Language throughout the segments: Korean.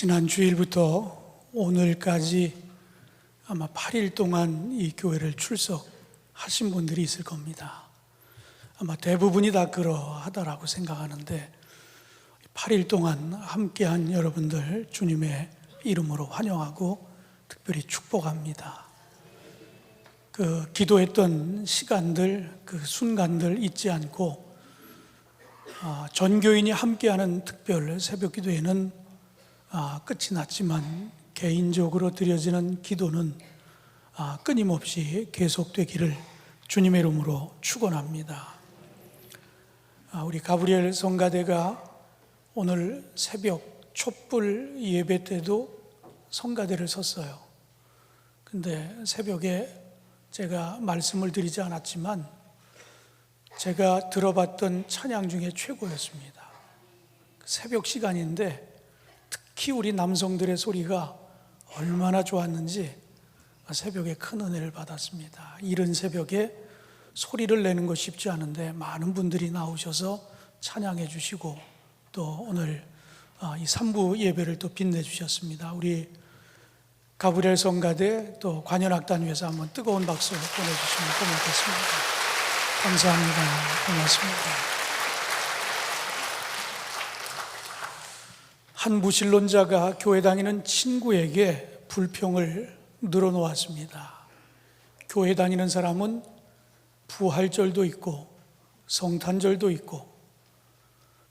지난 주일부터 오늘까지 아마 8일 동안 이 교회를 출석하신 분들이 있을 겁니다. 아마 대부분이 다 그러하다라고 생각하는데 8일 동안 함께한 여러분들 주님의 이름으로 환영하고 특별히 축복합니다. 그 기도했던 시간들, 그 순간들 잊지 않고 전교인이 함께하는 특별 새벽 기도회는 끝이 났지만 개인적으로 드려지는 기도는 끊임없이 계속되기를 주님의 이름으로 축원합니다. 우리 가브리엘 성가대가 오늘 새벽 촛불 예배 때도 성가대를 섰어요. 근데 새벽에 제가 말씀을 드리지 않았지만 제가 들어봤던 찬양 중에 최고였습니다. 새벽 시간인데 특히 우리 남성들의 소리가 얼마나 좋았는지 새벽에 큰 은혜를 받았습니다. 이른 새벽에 소리를 내는 거 쉽지 않은데 많은 분들이 나오셔서 찬양해 주시고 또 오늘 이 3부 예배를 또 빛내주셨습니다. 우리 가브리엘 성가대 또 관현악단위에서 한번 뜨거운 박수 보내주시면 고맙겠습니다. 감사합니다. 고맙습니다. 한 무신론자가 교회 다니는 친구에게 불평을 늘어놓았습니다. 교회 다니는 사람은 부활절도 있고 성탄절도 있고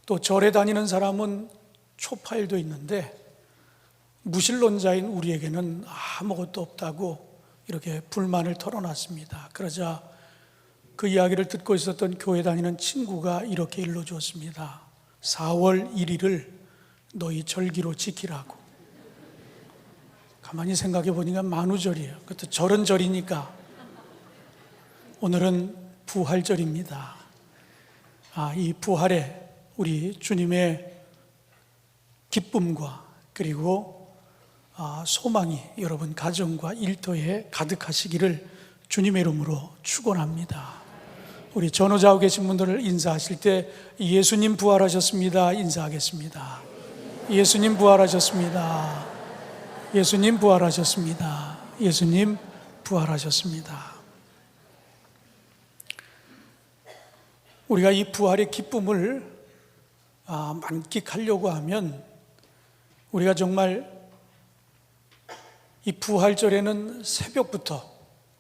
또 절에 다니는 사람은 초파일도 있는데 무신론자인 우리에게는 아무것도 없다고 이렇게 불만을 털어놨습니다. 그러자 그 이야기를 듣고 있었던 교회 다니는 친구가 이렇게 일러주었습니다. 4월 1일을 너희 절기로 지키라고. 가만히 생각해 보니까 만우절이에요. 그것도 절은 절이니까. 오늘은 부활절입니다. 이 부활에 우리 주님의 기쁨과 그리고 소망이 여러분 가정과 일터에 가득하시기를 주님의 이름으로 축원합니다. 우리 전후좌우 계신 분들을 인사하실 때 예수님 부활하셨습니다 인사하겠습니다. 예수님 부활하셨습니다. 예수님 부활하셨습니다. 예수님 부활하셨습니다. 우리가 이 부활의 기쁨을 만끽하려고 하면 우리가 정말 이 부활절에는 새벽부터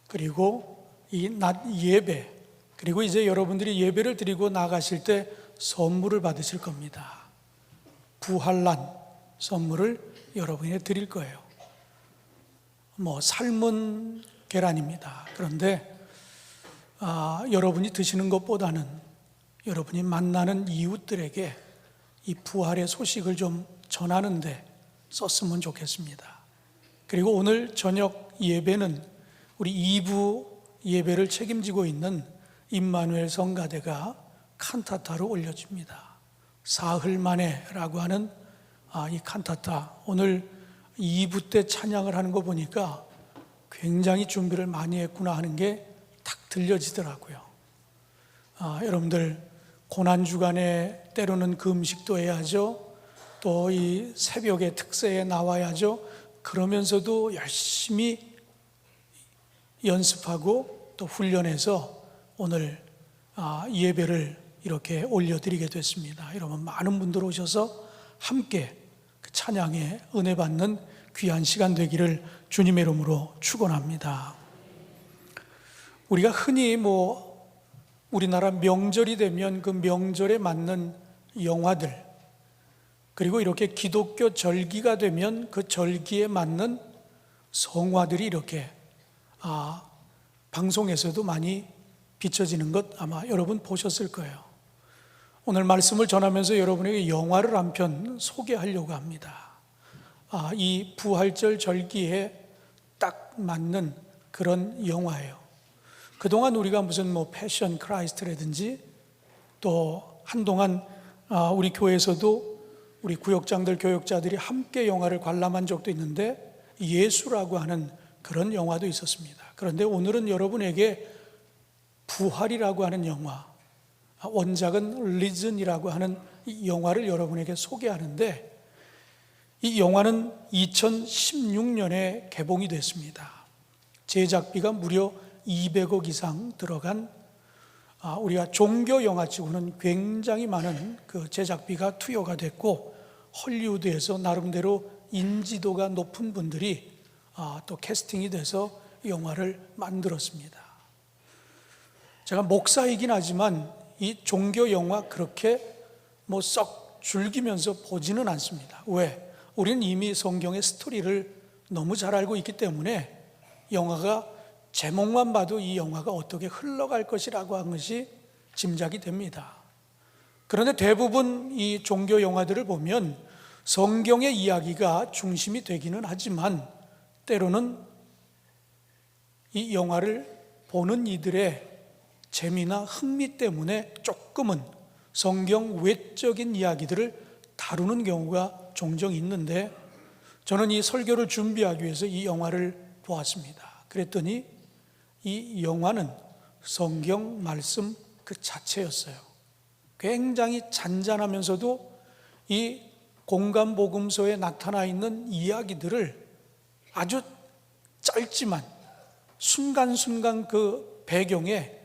그리고 이 낮 예배 그리고 이제 여러분들이 예배를 드리고 나가실 때 선물을 받으실 겁니다. 부활란 선물을 여러분에게 드릴 거예요. 삶은 계란입니다. 그런데 여러분이 드시는 것보다는 여러분이 만나는 이웃들에게 이 부활의 소식을 좀 전하는데 썼으면 좋겠습니다. 그리고 오늘 저녁 예배는 우리 2부 예배를 책임지고 있는 임마누엘 성가대가 칸타타로 올려집니다. 사흘 만에라고 하는 이 칸타타, 오늘 2부 때 찬양을 하는 거 보니까 굉장히 준비를 많이 했구나 하는 게 딱 들려지더라고요. 여러분들 고난주간에 때로는 금식도 해야죠. 또 이 새벽에 특세에 나와야죠. 그러면서도 열심히 연습하고 또 훈련해서 오늘 예배를 이렇게 올려드리게 됐습니다. 여러분 많은 분들 오셔서 함께 그 찬양에 은혜 받는 귀한 시간 되기를 주님의 이름으로 축원합니다. 우리가 흔히 우리나라 명절이 되면 그 명절에 맞는 영화들 그리고 이렇게 기독교 절기가 되면 그 절기에 맞는 성화들이 이렇게 방송에서도 많이 비춰지는 것 아마 여러분 보셨을 거예요. 오늘 말씀을 전하면서 여러분에게 영화를 한 편 소개하려고 합니다. 이 부활절 절기에 딱 맞는 그런 영화예요. 그동안 우리가 무슨 패션 크라이스트라든지 또 한동안 우리 교회에서도 우리 구역장들 교역자들이 함께 영화를 관람한 적도 있는데 예수라고 하는 그런 영화도 있었습니다. 그런데 오늘은 여러분에게 부활이라고 하는 영화, 원작은 리즌이라고 하는 이 영화를 여러분에게 소개하는데 이 영화는 2016년에 개봉이 됐습니다. 제작비가 무려 200억 이상 들어간 우리가 종교 영화치고는 굉장히 많은 그 제작비가 투여가 됐고, 헐리우드에서 나름대로 인지도가 높은 분들이 또 캐스팅이 돼서 영화를 만들었습니다. 제가 목사이긴 하지만 이 종교 영화 그렇게 썩 즐기면서 보지는 않습니다. 왜? 우리는 이미 성경의 스토리를 너무 잘 알고 있기 때문에 영화가 제목만 봐도 이 영화가 어떻게 흘러갈 것이라고 하는 것이 짐작이 됩니다. 그런데 대부분 이 종교 영화들을 보면 성경의 이야기가 중심이 되기는 하지만 때로는 이 영화를 보는 이들의 재미나 흥미 때문에 조금은 성경 외적인 이야기들을 다루는 경우가 종종 있는데, 저는 이 설교를 준비하기 위해서 이 영화를 보았습니다. 그랬더니 이 영화는 성경 말씀 그 자체였어요. 굉장히 잔잔하면서도 이 공간복음서에 나타나 있는 이야기들을 아주 짧지만 순간순간 그 배경에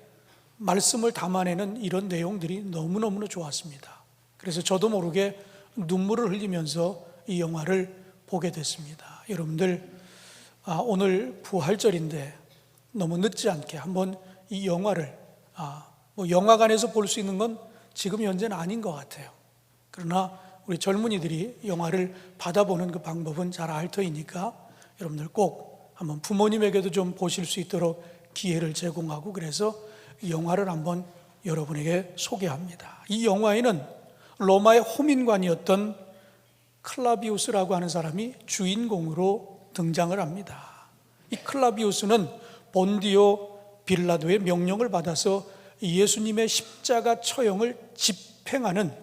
말씀을 담아내는 이런 내용들이 너무너무 좋았습니다. 그래서 저도 모르게 눈물을 흘리면서 이 영화를 보게 됐습니다. 여러분들, 오늘 부활절인데 너무 늦지 않게 한번 이 영화를 영화관에서 볼 수 있는 건 지금 현재는 아닌 것 같아요. 그러나 우리 젊은이들이 영화를 받아보는 그 방법은 잘 알 터이니까 여러분들 꼭 한번 부모님에게도 좀 보실 수 있도록 기회를 제공하고, 그래서 이 영화를 한번 여러분에게 소개합니다. 이 영화에는 로마의 호민관이었던 클라비우스라고 하는 사람이 주인공으로 등장을 합니다. 이 클라비우스는 본디오 빌라도의 명령을 받아서 예수님의 십자가 처형을 집행하는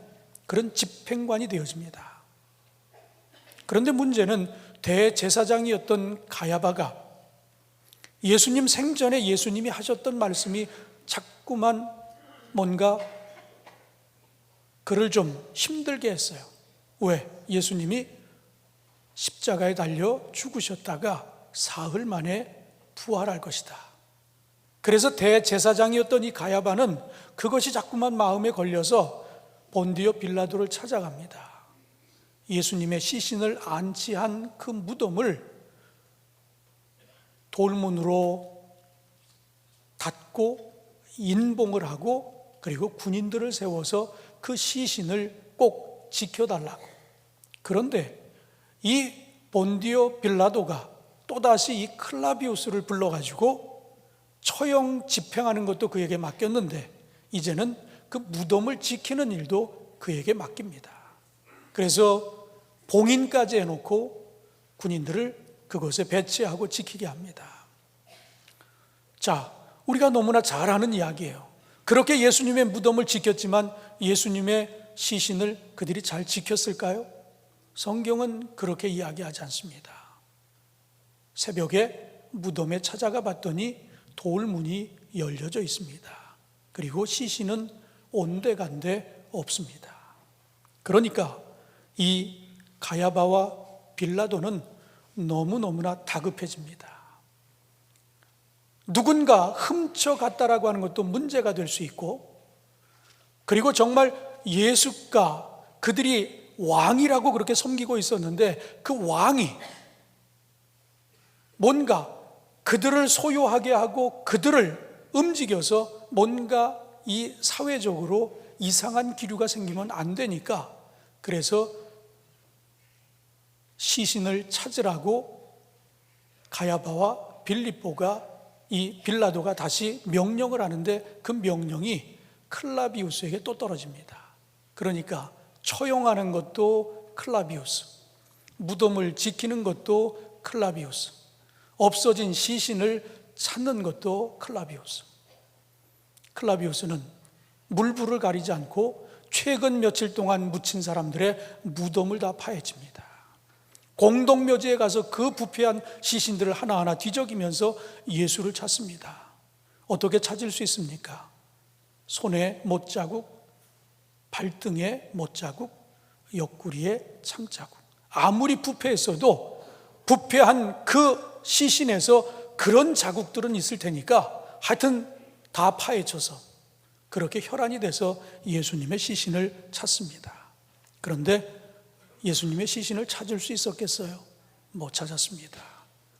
그런 집행관이 되어집니다. 그런데 문제는 대제사장이었던 가야바가 예수님 생전에 예수님이 하셨던 말씀이 자꾸만 뭔가 그를 좀 힘들게 했어요. 왜? 예수님이 십자가에 달려 죽으셨다가 사흘 만에 부활할 것이다. 그래서 대제사장이었던 이 가야바는 그것이 자꾸만 마음에 걸려서 본디오 빌라도를 찾아갑니다. 예수님의 시신을 안치한 그 무덤을 돌문으로 닫고 인봉을 하고, 그리고 군인들을 세워서 그 시신을 꼭 지켜달라고. 그런데 이 본디오 빌라도가 또다시 이 클라비우스를 불러가지고 처형 집행하는 것도 그에게 맡겼는데, 이제는 그 무덤을 지키는 일도 그에게 맡깁니다. 그래서 봉인까지 해놓고 군인들을 그곳에 배치하고 지키게 합니다. 자, 우리가 너무나 잘 아는 이야기예요. 그렇게 예수님의 무덤을 지켰지만 예수님의 시신을 그들이 잘 지켰을까요? 성경은 그렇게 이야기하지 않습니다. 새벽에 무덤에 찾아가 봤더니 돌문이 열려져 있습니다. 그리고 시신은 온데간데 없습니다. 그러니까 이 가야바와 빌라도는 너무너무나 다급해집니다. 누군가 훔쳐갔다라고 하는 것도 문제가 될 수 있고, 그리고 정말 예수가 그들이 왕이라고 그렇게 섬기고 있었는데 그 왕이 뭔가 그들을 소유하게 하고 그들을 움직여서 뭔가 이 사회적으로 이상한 기류가 생기면 안 되니까, 그래서 시신을 찾으라고 가야바와 빌립보가 이 빌라도가 다시 명령을 하는데 그 명령이 클라비우스에게 또 떨어집니다. 그러니까 처형하는 것도 클라비우스, 무덤을 지키는 것도 클라비우스, 없어진 시신을 찾는 것도 클라비우스. 클라비우스는 물불을 가리지 않고 최근 며칠 동안 묻힌 사람들의 무덤을 다 파헤칩니다. 공동묘지에 가서 그 부패한 시신들을 하나하나 뒤적이면서 예수를 찾습니다. 어떻게 찾을 수 있습니까? 손에 못자국, 발등에 못자국, 옆구리에 참자국, 아무리 부패했어도 부패한 그 시신에서 그런 자국들은 있을 테니까 하여튼 다 파헤쳐서 그렇게 혈안이 돼서 예수님의 시신을 찾습니다. 그런데 예수님의 시신을 찾을 수 있었겠어요? 못 찾았습니다.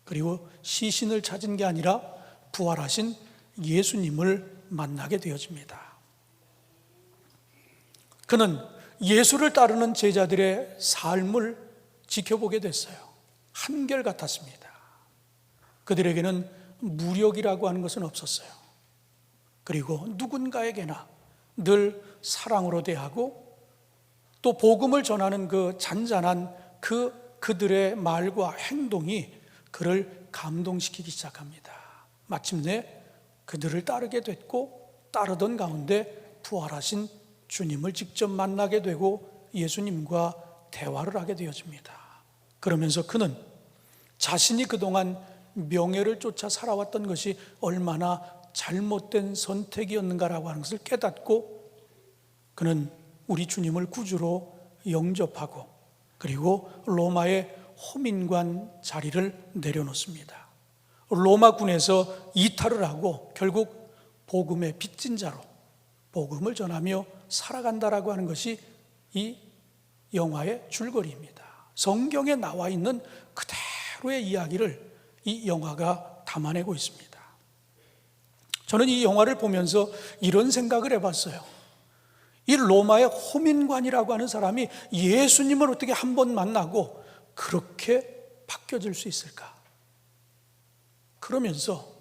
그리고 시신을 찾은 게 아니라 부활하신 예수님을 만나게 되어집니다. 그는 예수를 따르는 제자들의 삶을 지켜보게 됐어요. 한결같았습니다. 그들에게는 무력이라고 하는 것은 없었어요. 그리고 누군가에게나 늘 사랑으로 대하고 또 복음을 전하는 그 잔잔한 그들의 말과 행동이 그를 감동시키기 시작합니다. 마침내 그들을 따르게 됐고 따르던 가운데 부활하신 주님을 직접 만나게 되고 예수님과 대화를 하게 되어집니다. 그러면서 그는 자신이 그동안 명예를 쫓아 살아왔던 것이 얼마나 잘못된 선택이었는가라고 하는 것을 깨닫고 그는 우리 주님을 구주로 영접하고 그리고 로마의 호민관 자리를 내려놓습니다. 로마군에서 이탈을 하고 결국 복음의 빚진 자로 복음을 전하며 살아간다라고 하는 것이 이 영화의 줄거리입니다. 성경에 나와 있는 그대로의 이야기를 이 영화가 담아내고 있습니다. 저는 이 영화를 보면서 이런 생각을 해봤어요. 이 로마의 호민관이라고 하는 사람이 예수님을 어떻게 한 번 만나고 그렇게 바뀌어질 수 있을까? 그러면서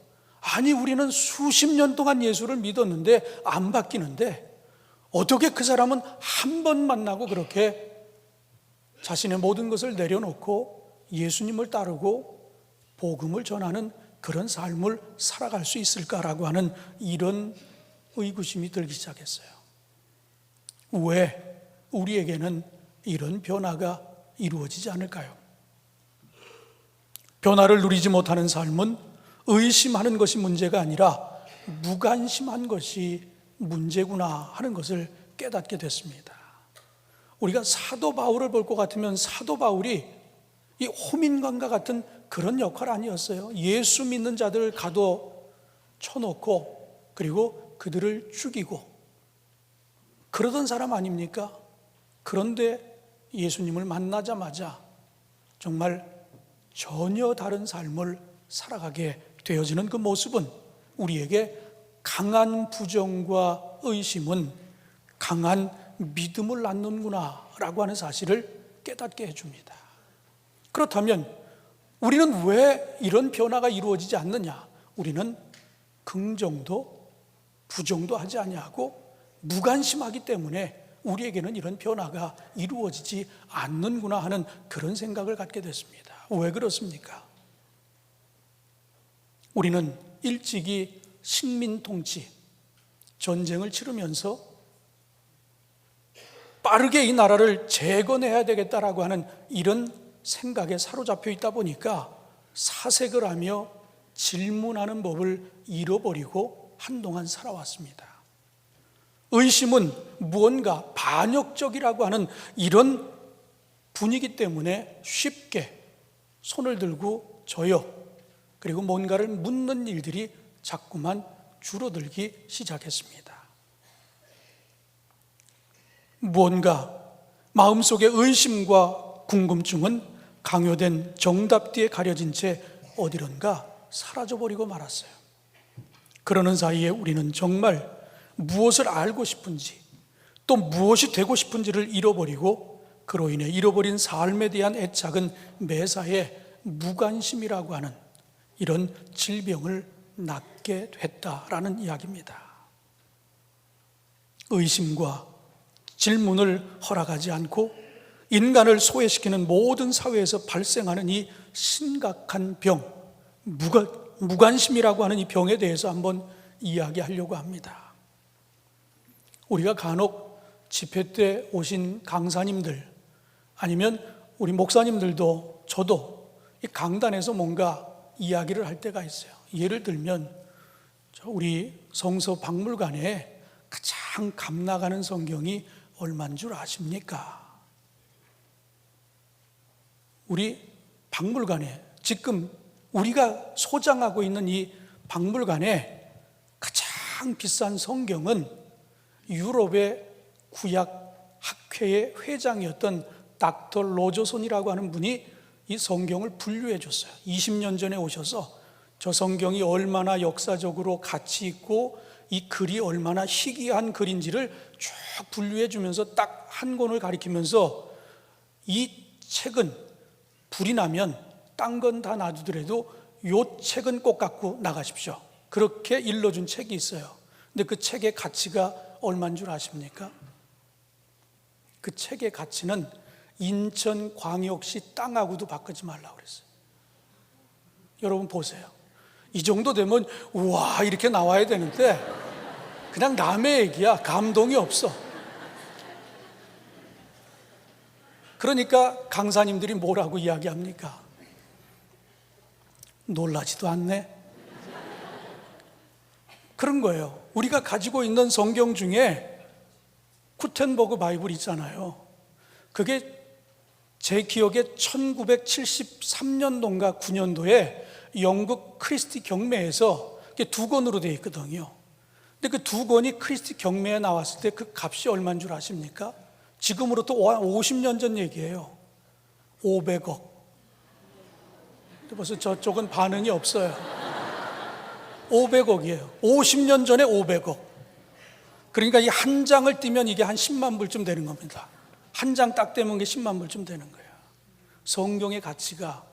아니 우리는 수십 년 동안 예수를 믿었는데 안 바뀌는데 어떻게 그 사람은 한 번 만나고 그렇게 자신의 모든 것을 내려놓고 예수님을 따르고 복음을 전하는 그런 삶을 살아갈 수 있을까라고 하는 이런 의구심이 들기 시작했어요. 왜 우리에게는 이런 변화가 이루어지지 않을까요? 변화를 누리지 못하는 삶은 의심하는 것이 문제가 아니라 무관심한 것이 문제구나 하는 것을 깨닫게 됐습니다. 우리가 사도 바울을 볼 것 같으면 사도 바울이 이 호민관과 같은 그런 역할 아니었어요. 예수 믿는 자들을 가둬 쳐놓고 그리고 그들을 죽이고 그러던 사람 아닙니까? 그런데 예수님을 만나자마자 정말 전혀 다른 삶을 살아가게 되어지는 그 모습은 우리에게 강한 부정과 의심은 강한 믿음을 낳는구나 라고 하는 사실을 깨닫게 해줍니다. 그렇다면 우리는 왜 이런 변화가 이루어지지 않느냐? 우리는 긍정도 부정도 하지 아니하고 무관심하기 때문에 우리에게는 이런 변화가 이루어지지 않는구나 하는 그런 생각을 갖게 됐습니다. 왜 그렇습니까? 우리는 일찍이 식민 통치, 전쟁을 치르면서 빠르게 이 나라를 재건해야 되겠다라고 하는 이런 생각에 사로잡혀 있다 보니까 사색을 하며 질문하는 법을 잃어버리고 한동안 살아왔습니다. 의심은 무언가 반역적이라고 하는 이런 분위기 때문에 쉽게 손을 들고 져요. 그리고 뭔가를 묻는 일들이 자꾸만 줄어들기 시작했습니다. 무언가 마음속의 의심과 궁금증은 강요된 정답 뒤에 가려진 채 어디론가 사라져버리고 말았어요. 그러는 사이에 우리는 정말 무엇을 알고 싶은지 또 무엇이 되고 싶은지를 잃어버리고 그로 인해 잃어버린 삶에 대한 애착은 매사에 무관심이라고 하는 이런 질병을 낳게 됐다라는 이야기입니다. 의심과 질문을 허락하지 않고 인간을 소외시키는 모든 사회에서 발생하는 이 심각한 병, 무관심이라고 하는 이 병에 대해서 한번 이야기하려고 합니다. 우리가 간혹 집회 때 오신 강사님들 아니면 우리 목사님들도 저도 이 강단에서 뭔가 이야기를 할 때가 있어요. 예를 들면 우리 성서 박물관에 가장 감나가는 성경이 얼마인 줄 아십니까? 우리 박물관에, 지금 우리가 소장하고 있는 이 박물관에 가장 비싼 성경은 유럽의 구약 학회의 회장이었던 닥터 로저손이라고 하는 분이 이 성경을 분류해 줬어요. 20년 전에 오셔서 저 성경이 얼마나 역사적으로 가치 있고 이 글이 얼마나 희귀한 글인지를 쭉 분류해 주면서 딱 한 권을 가리키면서 이 책은 불이 나면 딴 건 다 놔두더라도 요 책은 꼭 갖고 나가십시오. 그렇게 일러준 책이 있어요. 근데 그 책의 가치가 얼마인 줄 아십니까? 그 책의 가치는 인천광역시 땅하고도 바꾸지 말라고 그랬어요. 여러분 보세요. 이 정도 되면 우와 이렇게 나와야 되는데 그냥 남의 얘기야. 감동이 없어. 그러니까 강사님들이 뭐라고 이야기합니까? 놀라지도 않네. 그런 거예요. 우리가 가지고 있는 성경 중에 구텐버그 바이블 있잖아요. 그게 제 기억에 1973년도인가 9년도에 영국 크리스티 경매에서 두 권으로 되어 있거든요. 근데 그 두 권이 크리스티 경매에 나왔을 때 그 값이 얼마인 줄 아십니까? 지금으로부터 50년 전 얘기예요. 500억. 벌써 저쪽은 반응이 없어요. 500억이에요. 50년 전에 500억. 그러니까 이 한 장을 띄면 이게 한 10만 불쯤 되는 겁니다. 한 장 딱 떼면 게 10만 불쯤 되는 거예요. 성경의 가치가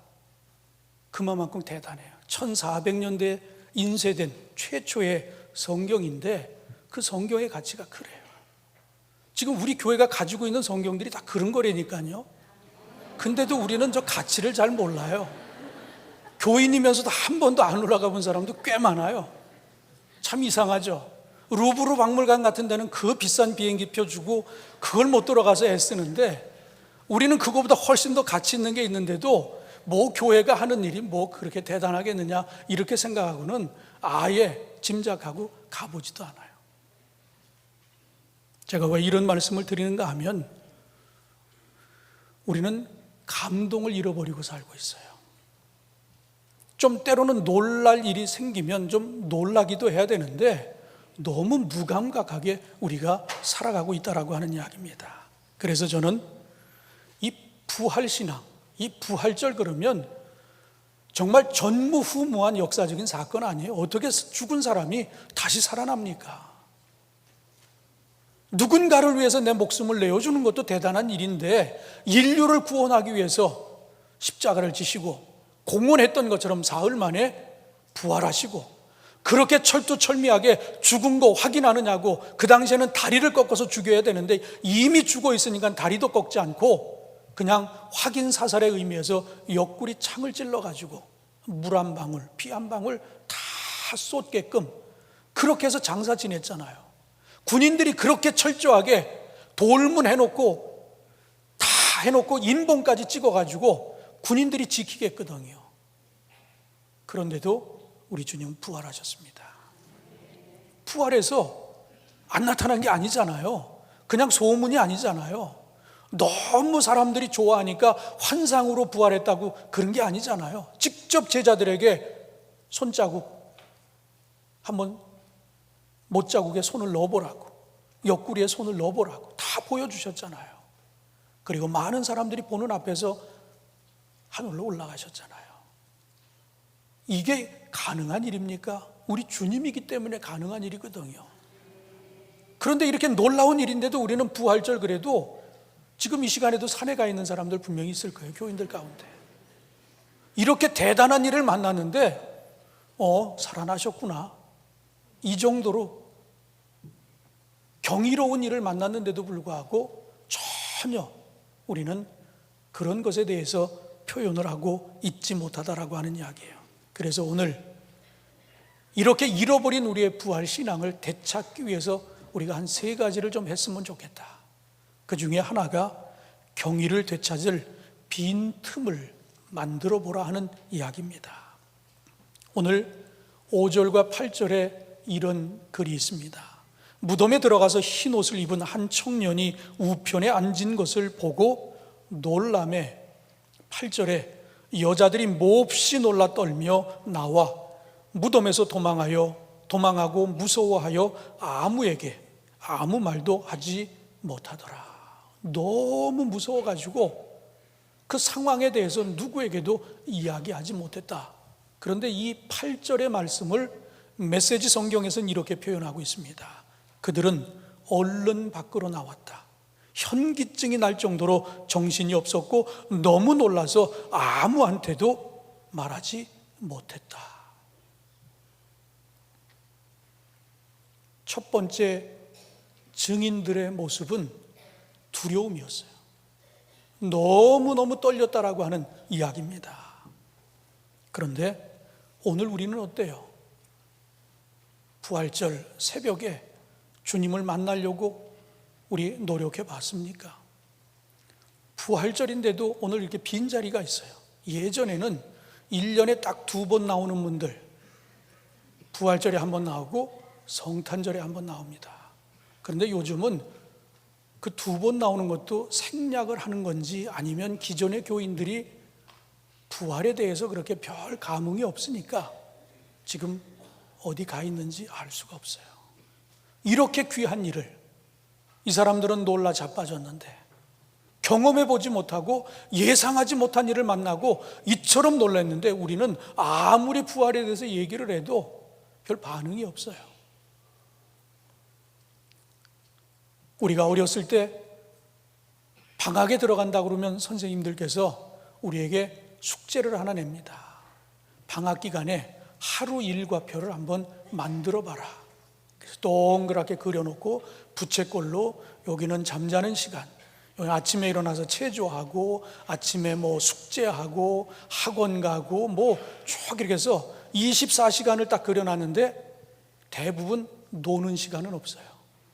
그만큼 대단해요. 1400년대에 인쇄된 최초의 성경인데 그 성경의 가치가 그래요. 지금 우리 교회가 가지고 있는 성경들이 다 그런 거라니까요. 근데도 우리는 저 가치를 잘 몰라요. 교인이면서도 한 번도 안 올라가 본 사람도 꽤 많아요. 참 이상하죠. 루브르 박물관 같은 데는 그 비싼 비행기표 주고 그걸 못 들어가서 애쓰는데 우리는 그거보다 훨씬 더 가치 있는 게 있는데도 뭐 교회가 하는 일이 뭐 그렇게 대단하겠느냐 이렇게 생각하고는 아예 짐작하고 가보지도 않아요. 제가 왜 이런 말씀을 드리는가 하면 우리는 감동을 잃어버리고 살고 있어요. 좀 때로는 놀랄 일이 생기면 좀 놀라기도 해야 되는데 너무 무감각하게 우리가 살아가고 있다라고 하는 이야기입니다. 그래서 저는 이 부활신앙, 이 부활절 그러면 정말 전무후무한 역사적인 사건 아니에요. 어떻게 죽은 사람이 다시 살아납니까? 누군가를 위해서 내 목숨을 내어주는 것도 대단한 일인데 인류를 구원하기 위해서 십자가를 지시고 공언했던 것처럼 사흘 만에 부활하시고 그렇게 철두철미하게 죽은 거 확인하느냐고. 그 당시에는 다리를 꺾어서 죽여야 되는데 이미 죽어 있으니까 다리도 꺾지 않고 그냥 확인 사살의 의미에서 옆구리 창을 찔러가지고 물 한 방울, 피 한 방울 다 쏟게끔 그렇게 해서 장사 지냈잖아요. 군인들이 그렇게 철저하게 돌문 해놓고 다 해놓고 인봉까지 찍어가지고 군인들이 지키게 했거든요. 그런데도 우리 주님은 부활하셨습니다. 부활해서 안 나타난 게 아니잖아요. 그냥 소문이 아니잖아요. 너무 사람들이 좋아하니까 환상으로 부활했다고 그런 게 아니잖아요. 직접 제자들에게 손자국 한번 못자국에 손을 넣어보라고, 옆구리에 손을 넣어보라고 다 보여주셨잖아요. 그리고 많은 사람들이 보는 앞에서 하늘로 올라가셨잖아요. 이게 가능한 일입니까? 우리 주님이기 때문에 가능한 일이거든요. 그런데 이렇게 놀라운 일인데도 우리는 부활절 그래도 지금 이 시간에도 산에 가 있는 사람들 분명히 있을 거예요. 교인들 가운데 이렇게 대단한 일을 만났는데 살아나셨구나, 이 정도로 경이로운 일을 만났는데도 불구하고 전혀 우리는 그런 것에 대해서 표현을 하고 있지 못하다라고 하는 이야기예요. 그래서 오늘 이렇게 잃어버린 우리의 부활 신앙을 되찾기 위해서 우리가 한 3가지를 좀 했으면 좋겠다. 그 중에 하나가 경의를 되찾을 빈 틈을 만들어 보라 하는 이야기입니다. 오늘 5절과 8절에 이런 글이 있습니다. 무덤에 들어가서 흰 옷을 입은 한 청년이 우편에 앉은 것을 보고 놀라매 8절에 여자들이 몹시 놀라 떨며 나와 무덤에서 도망하고 무서워하여 아무에게 아무 말도 하지 못하더라. 너무 무서워가지고 그 상황에 대해서 누구에게도 이야기하지 못했다. 그런데 이 8절의 말씀을 메시지 성경에서는 이렇게 표현하고 있습니다. 그들은 얼른 밖으로 나왔다. 현기증이 날 정도로 정신이 없었고 너무 놀라서 아무한테도 말하지 못했다. 첫 번째 증인들의 모습은 두려움이었어요. 너무너무 떨렸다라고 하는 이야기입니다. 그런데 오늘 우리는 어때요? 부활절 새벽에 주님을 만나려고 우리 노력해 봤습니까? 부활절인데도 오늘 이렇게 빈자리가 있어요. 예전에는 1년에 딱 2번 나오는 분들, 부활절에 한 번 나오고 성탄절에 한 번 나옵니다. 그런데 요즘은 그 2번 나오는 것도 생략을 하는 건지 아니면 기존의 교인들이 부활에 대해서 그렇게 별 감흥이 없으니까 지금 어디 가 있는지 알 수가 없어요. 이렇게 귀한 일을 이 사람들은 놀라 자빠졌는데 경험해 보지 못하고 예상하지 못한 일을 만나고 이처럼 놀랐는데 우리는 아무리 부활에 대해서 얘기를 해도 별 반응이 없어요. 우리가 어렸을 때 방학에 들어간다 그러면 선생님들께서 우리에게 숙제를 하나 냅니다. 방학 기간에 하루 일과표를 한번 만들어 봐라. 그래서 동그랗게 그려놓고 부채꼴로 여기는 잠자는 시간, 여기 아침에 일어나서 체조하고 아침에 뭐 숙제하고 학원 가고 뭐 쭉 이렇게 해서 24시간을 딱 그려놨는데 대부분 노는 시간은 없어요.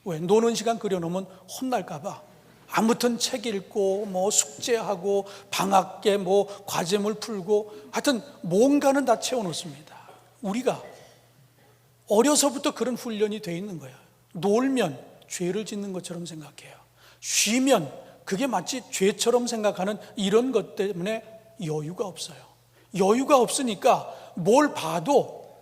왜? 노는 시간 그려놓으면 혼날까 봐. 아무튼 책 읽고 뭐 숙제하고 방학에 뭐 과제물 풀고 하여튼 뭔가는 다 채워놓습니다. 우리가 어려서부터 그런 훈련이 돼 있는 거예요. 놀면 죄를 짓는 것처럼 생각해요. 쉬면 그게 마치 죄처럼 생각하는 이런 것 때문에 여유가 없어요. 여유가 없으니까 뭘 봐도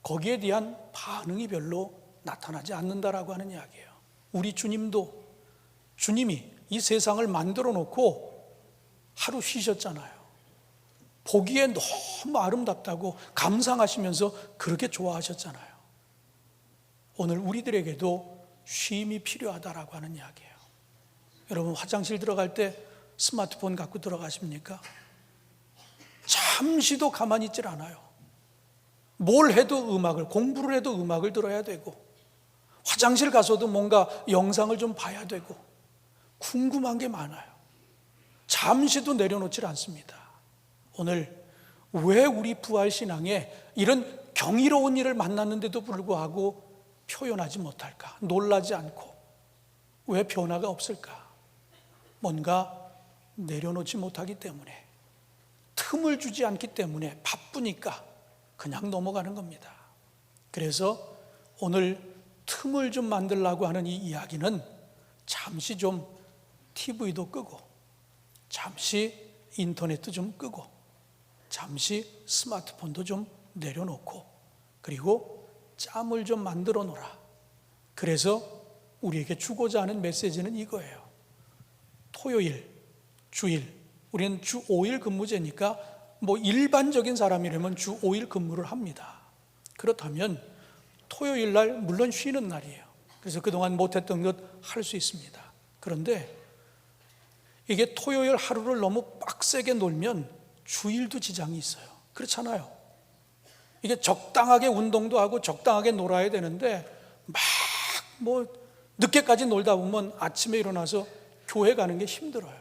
거기에 대한 반응이 별로 나타나지 않는다라고 하는 이야기예요. 우리 주님이 이 세상을 만들어 놓고 하루 쉬셨잖아요. 보기에 너무 아름답다고 감상하시면서 그렇게 좋아하셨잖아요. 오늘 우리들에게도 쉼이 필요하다라고 하는 이야기예요. 여러분 화장실 들어갈 때 스마트폰 갖고 들어가십니까? 잠시도 가만히 있질 않아요. 뭘 해도 공부를 해도 음악을 들어야 되고 화장실 가서도 뭔가 영상을 좀 봐야 되고 궁금한 게 많아요. 잠시도 내려놓질 않습니다. 오늘 왜 우리 부활신앙에 이런 경이로운 일을 만났는데도 불구하고 표현하지 못할까? 놀라지 않고 왜 변화가 없을까? 뭔가 내려놓지 못하기 때문에, 틈을 주지 않기 때문에 바쁘니까 그냥 넘어가는 겁니다. 그래서 오늘 틈을 좀 만들려고 하는 이 이야기는 잠시 좀 TV도 끄고 잠시 인터넷도 좀 끄고 잠시 스마트폰도 좀 내려놓고 그리고 짬을 좀 만들어 놓으라. 그래서 우리에게 주고자 하는 메시지는 이거예요. 토요일, 주일, 우리는 주 5일 근무제니까 뭐 일반적인 사람이라면 주 5일 근무를 합니다. 그렇다면 토요일 날 물론 쉬는 날이에요. 그래서 그동안 못했던 것 할 수 있습니다. 그런데 이게 토요일 하루를 너무 빡세게 놀면 주일도 지장이 있어요. 그렇잖아요. 이게 적당하게 운동도 하고 적당하게 놀아야 되는데 막 뭐 늦게까지 놀다 보면 아침에 일어나서 교회 가는 게 힘들어요.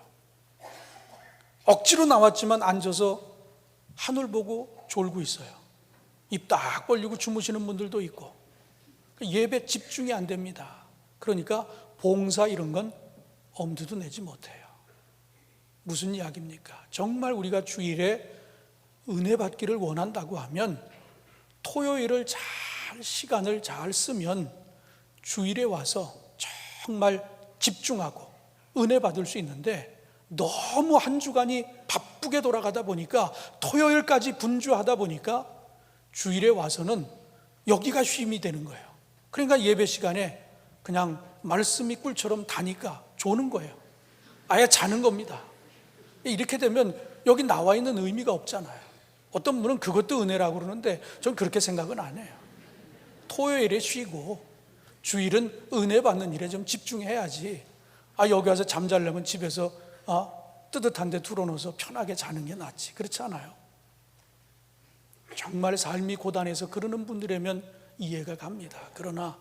억지로 나왔지만 앉아서 하늘 보고 졸고 있어요. 입 딱 벌리고 주무시는 분들도 있고 예배 집중이 안 됩니다. 그러니까 봉사 이런 건 엄두도 내지 못해요. 무슨 이야기입니까? 정말 우리가 주일에 은혜 받기를 원한다고 하면 토요일을 시간을 잘 쓰면 주일에 와서 정말 집중하고 은혜 받을 수 있는데 너무 한 주간이 바쁘게 돌아가다 보니까 토요일까지 분주하다 보니까 주일에 와서는 여기가 쉼이 되는 거예요. 그러니까 예배 시간에 그냥 말씀이 꿀처럼 다니까 조는 거예요. 아예 자는 겁니다. 이렇게 되면 여기 나와 있는 의미가 없잖아요. 어떤 분은 그것도 은혜라고 그러는데 저는 그렇게 생각은 안 해요. 토요일에 쉬고 주일은 은혜 받는 일에 좀 집중해야지. 여기 와서 잠자려면 집에서 뜨뜻한 데 들어놓아서 편하게 자는 게 낫지. 그렇지 않아요? 정말 삶이 고단해서 그러는 분들이면 이해가 갑니다. 그러나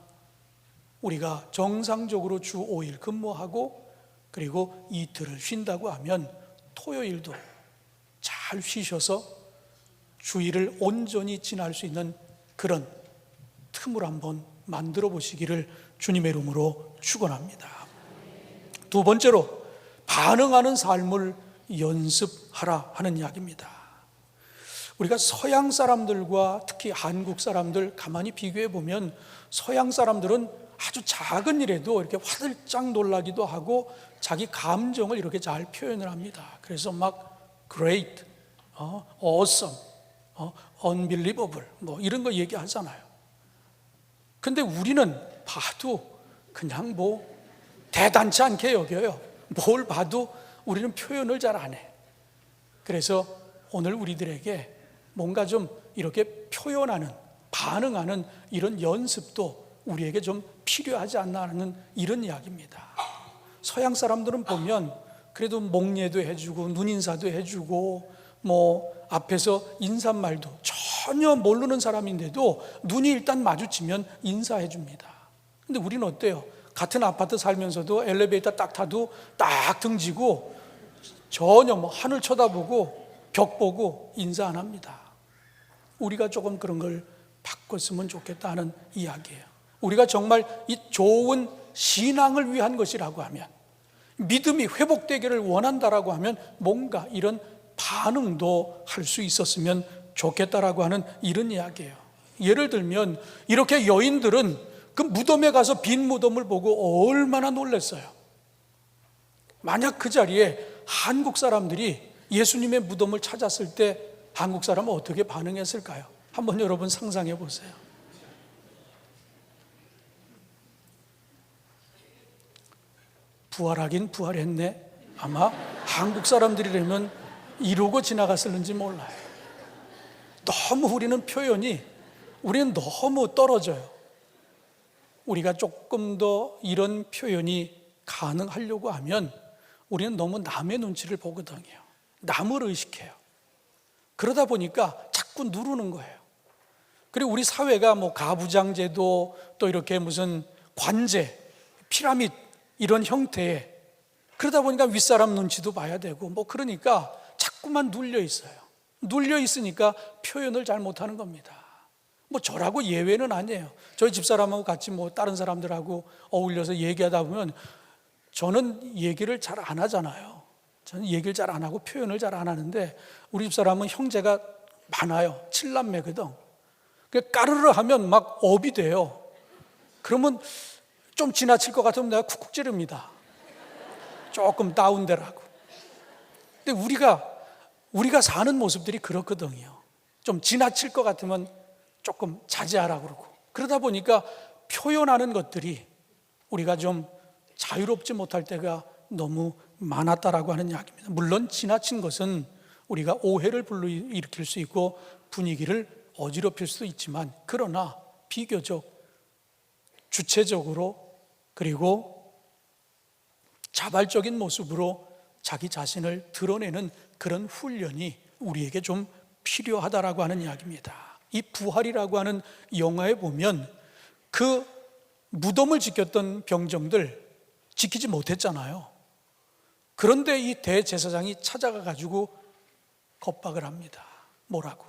우리가 정상적으로 주 5일 근무하고 그리고 이틀을 쉰다고 하면 토요일도 잘 쉬셔서 주일을 온전히 지날 수 있는 그런 틈을 한번 만들어 보시기를 주님의 이름으로 축원합니다. 두 번째로, 반응하는 삶을 연습하라 하는 이야기입니다. 우리가 서양 사람들과 특히 한국 사람들 가만히 비교해 보면 서양 사람들은 아주 작은 일에도 이렇게 화들짝 놀라기도 하고 자기 감정을 이렇게 잘 표현을 합니다. 그래서 막 great, awesome, unbelievable 뭐 이런 거 얘기하잖아요. 근데 우리는 봐도 그냥 뭐 대단치 않게 여겨요. 뭘 봐도 우리는 표현을 잘 안 해. 그래서 오늘 우리들에게 뭔가 좀 이렇게 표현하는, 반응하는 이런 연습도 우리에게 좀 필요하지 않나 하는 이런 이야기입니다. 서양 사람들은 보면 그래도 목례도 해주고 눈인사도 해주고 뭐 앞에서 인사말도 전혀 모르는 사람인데도 눈이 일단 마주치면 인사해 줍니다. 근데 우리는 어때요? 같은 아파트 살면서도 엘리베이터 딱 타도 딱 등지고 전혀 뭐 하늘 쳐다보고 벽 보고 인사 안 합니다. 우리가 조금 그런 걸 바꿨으면 좋겠다 하는 이야기예요. 우리가 정말 이 좋은 신앙을 위한 것이라고 하면, 믿음이 회복되기를 원한다라고 하면 뭔가 이런 반응도 할 수 있었으면 좋겠다라고 하는 이런 이야기예요. 예를 들면 이렇게 여인들은 그 무덤에 가서 빈 무덤을 보고 얼마나 놀랐어요. 만약 그 자리에 한국 사람들이 예수님의 무덤을 찾았을 때 한국 사람은 어떻게 반응했을까요? 한번 여러분 상상해 보세요. 부활하긴 부활했네. 아마 한국 사람들이라면 이러고 지나갔을는지 몰라요. 너무 우리는 너무 떨어져요. 우리가 조금 더 이런 표현이 가능하려고 하면 우리는 너무 남의 눈치를 보거든요. 남을 의식해요. 그러다 보니까 자꾸 누르는 거예요. 그리고 우리 사회가 뭐 가부장제도 또 이렇게 무슨 관제, 피라밋 이런 형태에, 그러다 보니까 윗사람 눈치도 봐야 되고 뭐 그러니까 자꾸만 눌려 있어요. 눌려 있으니까 표현을 잘 못하는 겁니다. 뭐 저라고 예외는 아니에요. 저희 집사람하고 같이 뭐 다른 사람들하고 어울려서 얘기하다 보면 저는 얘기를 잘 안 하잖아요. 저는 얘기를 잘 안 하고 표현을 잘 안 하는데 우리 집사람은 형제가 많아요. 7남매거든. 까르르 하면 막 업이 돼요. 그러면 좀 지나칠 것 같으면 내가 쿡쿡 찌릅니다. 조금 다운되라고. 근데 우리가 사는 모습들이 그렇거든요. 좀 지나칠 것 같으면 조금 자제하라고 그러고, 그러다 보니까 표현하는 것들이 우리가 좀 자유롭지 못할 때가 너무 많았다라고 하는 이야기입니다. 물론 지나친 것은 우리가 오해를 불러일으킬 수 있고 분위기를 어지럽힐 수도 있지만, 그러나 비교적 주체적으로 그리고 자발적인 모습으로 자기 자신을 드러내는 그런 훈련이 우리에게 좀 필요하다라고 하는 이야기입니다. 이 부활이라고 하는 영화에 보면 그 무덤을 지켰던 병정들 지키지 못했잖아요. 그런데 이 대제사장이 찾아가 가지고 겁박을 합니다. 뭐라고?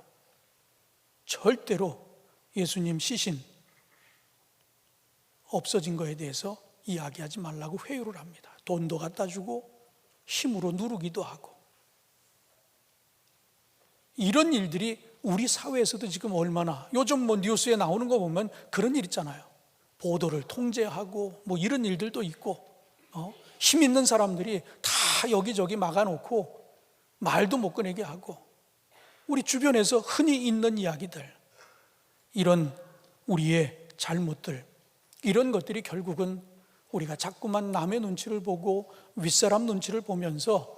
절대로 예수님 시신 없어진 거에 대해서 이야기하지 말라고 회유를 합니다. 돈도 갖다 주고 힘으로 누르기도 하고. 이런 일들이 우리 사회에서도 지금 얼마나, 요즘 뭐 뉴스에 나오는 거 보면 그런 일 있잖아요. 보도를 통제하고 뭐 이런 일들도 있고, 힘 있는 사람들이 다 다 여기저기 막아놓고 말도 못 꺼내게 하고, 우리 주변에서 흔히 있는 이야기들, 이런 우리의 잘못들, 이런 것들이 결국은 우리가 자꾸만 남의 눈치를 보고 윗사람 눈치를 보면서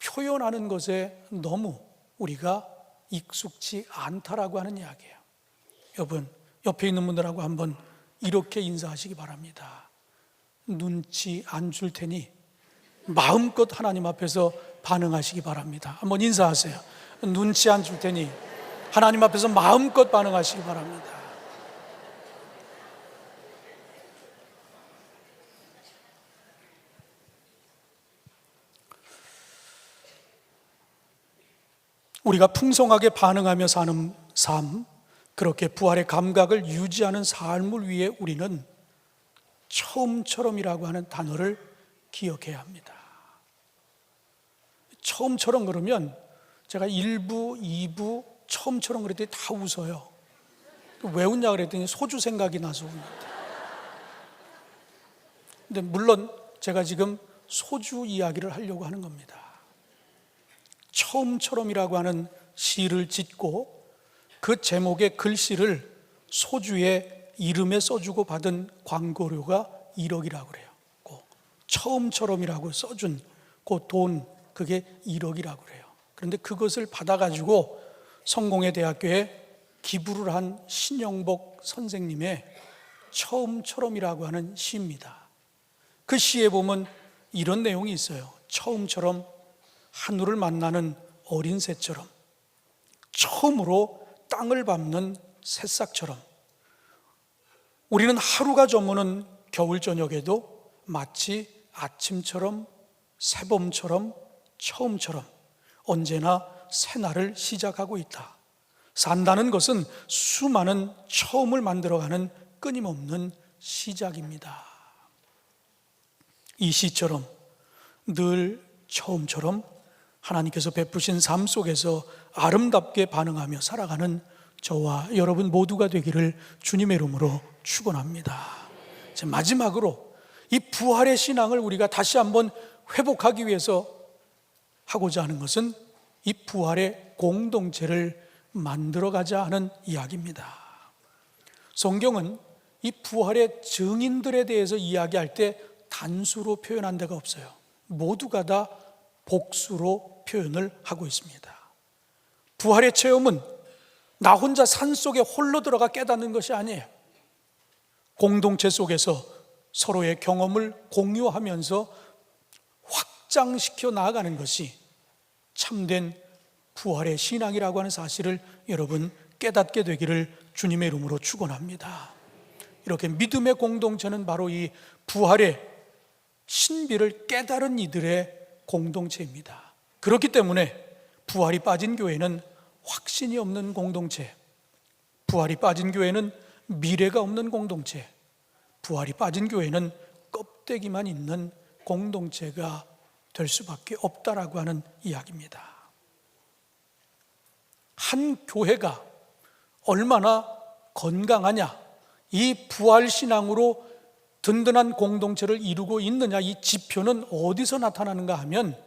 표현하는 것에 너무 우리가 익숙치 않다라고 하는 이야기예요. 여러분, 옆에 있는 분들하고 한번 이렇게 인사하시기 바랍니다. 눈치 안 줄 테니 마음껏 하나님 앞에서 반응하시기 바랍니다. 한번 인사하세요. 눈치 안 줄 테니 하나님 앞에서 마음껏 반응하시기 바랍니다. 우리가 풍성하게 반응하며 사는 삶, 그렇게 부활의 감각을 유지하는 삶을 위해 우리는 처음처럼이라고 하는 단어를 기억해야 합니다. 처음처럼 그러면 제가 1부, 2부 처음처럼 그랬더니 다 웃어요. 왜 웃냐 그랬더니 소주 생각이 나서 웃는다. 근데 물론 제가 지금 소주 이야기를 하려고 하는 겁니다. 처음처럼이라고 하는 시를 짓고 그 제목의 글씨를 소주의 이름에 써주고 받은 광고료가 1억이라고 그래요. 처음처럼이라고 써준 그 돈, 그게 1억이라고 그래요. 그런데 그것을 받아가지고 성공회 대학교에 기부를 한 신영복 선생님의 처음처럼이라고 하는 시입니다. 그 시에 보면 이런 내용이 있어요. 처음처럼 하늘을 만나는 어린 새처럼, 처음으로 땅을 밟는 새싹처럼, 우리는 하루가 저무는 겨울 저녁에도 마치 아침처럼, 새봄처럼, 처음처럼 언제나 새날을 시작하고 있다. 산다는 것은 수많은 처음을 만들어가는 끊임없는 시작입니다. 이 시처럼 늘 처음처럼 하나님께서 베푸신 삶 속에서 아름답게 반응하며 살아가는 저와 여러분 모두가 되기를 주님의 이름으로 축원합니다. 마지막으로 이 부활의 신앙을 우리가 다시 한번 회복하기 위해서 하고자 하는 것은 이 부활의 공동체를 만들어가자 하는 이야기입니다. 성경은 이 부활의 증인들에 대해서 이야기할 때 단수로 표현한 데가 없어요. 모두가 다 복수로 표현을 하고 있습니다. 부활의 체험은 나 혼자 산속에 홀로 들어가 깨닫는 것이 아니에요. 공동체 속에서 서로의 경험을 공유하면서 확장시켜 나아가는 것이 참된 부활의 신앙이라고 하는 사실을 여러분 깨닫게 되기를 주님의 이름으로 축원합니다. 이렇게 믿음의 공동체는 바로 이 부활의 신비를 깨달은 이들의 공동체입니다. 그렇기 때문에 부활이 빠진 교회는 확신이 없는 공동체, 부활이 빠진 교회는 미래가 없는 공동체, 부활이 빠진 교회는 껍데기만 있는 공동체가 될 수밖에 없다라고 하는 이야기입니다. 한 교회가 얼마나 건강하냐, 이 부활 신앙으로 든든한 공동체를 이루고 있느냐, 이 지표는 어디서 나타나는가 하면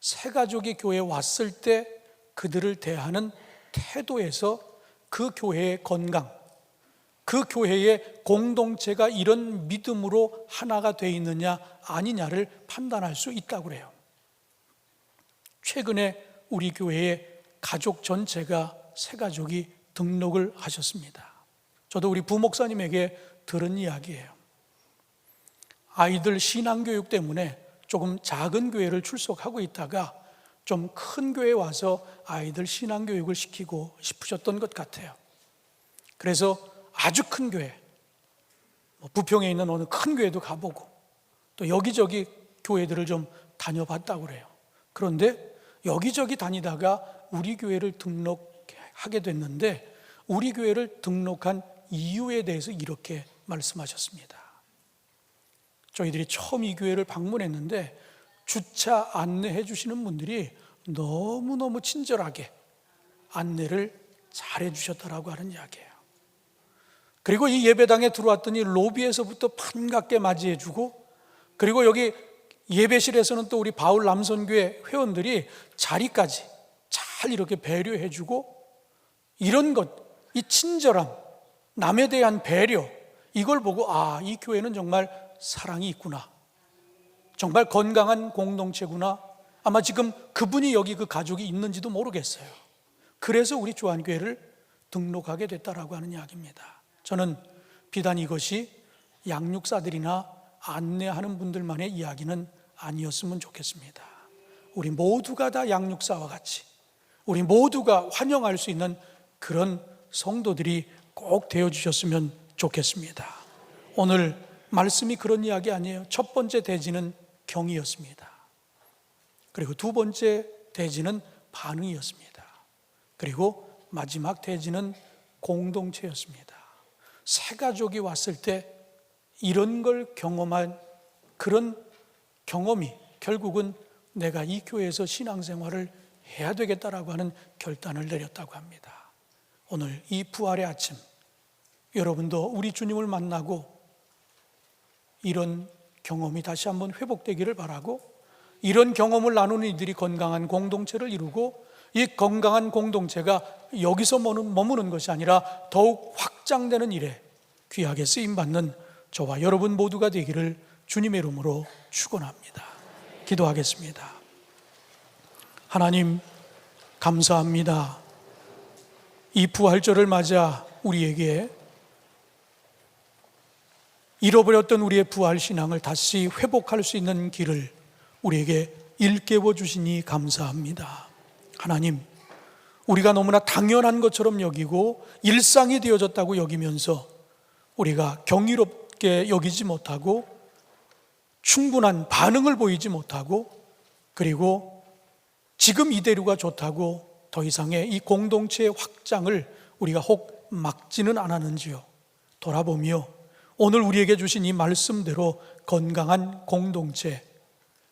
새가족이 교회에 왔을 때 그들을 대하는 태도에서 그 교회의 건강, 그 교회의 공동체가 이런 믿음으로 하나가 되어 있느냐 아니냐를 판단할 수 있다고 그래요. 최근에 우리 교회의 가족 전체가 새가족이 등록을 하셨습니다. 저도 우리 부목사님에게 들은 이야기예요. 아이들 신앙교육 때문에 조금 작은 교회를 출석하고 있다가 좀 큰 교회에 와서 아이들 신앙교육을 시키고 싶으셨던 것 같아요. 그래서 아주 큰 교회, 부평에 있는 어느 큰 교회도 가보고 또 여기저기 교회들을 좀 다녀봤다고 그래요. 그런데 여기저기 다니다가 우리 교회를 등록하게 됐는데 우리 교회를 등록한 이유에 대해서 이렇게 말씀하셨습니다. 저희들이 처음 이 교회를 방문했는데 주차 안내해 주시는 분들이 너무너무 친절하게 안내를 잘해 주셨다라고 하는 이야기예요. 그리고 이 예배당에 들어왔더니 로비에서부터 반갑게 맞이해 주고, 그리고 여기 예배실에서는 또 우리 바울 남선교회 회원들이 자리까지 잘 이렇게 배려해주고, 이런 것, 이 친절함, 남에 대한 배려, 이걸 보고 이 교회는 정말 사랑이 있구나, 정말 건강한 공동체구나. 아마 지금 그분이 여기 그 가족이 있는지도 모르겠어요. 그래서 우리 주한교회를 등록하게 됐다라고 하는 이야기입니다. 저는 비단 이것이 양육사들이나 안내하는 분들만의 이야기는 아니었으면 좋겠습니다. 우리 모두가 다 양육사와 같이, 우리 모두가 환영할 수 있는 그런 성도들이 꼭 되어주셨으면 좋겠습니다. 오늘 말씀이 그런 이야기 아니에요. 첫 번째 대지는 경이었습니다. 그리고 두 번째 대지는 반응이었습니다. 그리고 마지막 대지는 공동체였습니다. 새 가족이 왔을 때 이런 걸 경험한 그런 경험이 결국은 내가 이 교회에서 신앙생활을 해야 되겠다라고 하는 결단을 내렸다고 합니다. 오늘 이 부활의 아침, 여러분도 우리 주님을 만나고 이런 경험이 다시 한번 회복되기를 바라고, 이런 경험을 나누는 이들이 건강한 공동체를 이루고, 이 건강한 공동체가 여기서 머무는 것이 아니라 더욱 확장되는 일에 귀하게 쓰임받는 저와 여러분 모두가 되기를 주님의 이름으로 축원합니다. 기도하겠습니다. 하나님, 감사합니다. 이 부활절을 맞아 우리에게 잃어버렸던 우리의 부활 신앙을 다시 회복할 수 있는 길을 우리에게 일깨워 주시니 감사합니다. 하나님, 우리가 너무나 당연한 것처럼 여기고 일상이 되어졌다고 여기면서 우리가 경이롭게 여기지 못하고 충분한 반응을 보이지 못하고, 그리고 지금 이대로가 좋다고 더 이상의 이 공동체의 확장을 우리가 혹 막지는 않았는지요. 돌아보며 오늘 우리에게 주신 이 말씀대로 건강한 공동체,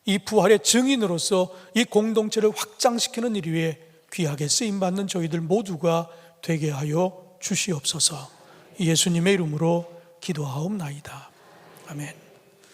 이 부활의 증인으로서 이 공동체를 확장시키는 일 위에 귀하게 쓰임받는 저희들 모두가 되게 하여 주시옵소서. 예수님의 이름으로 기도하옵나이다. 아멘.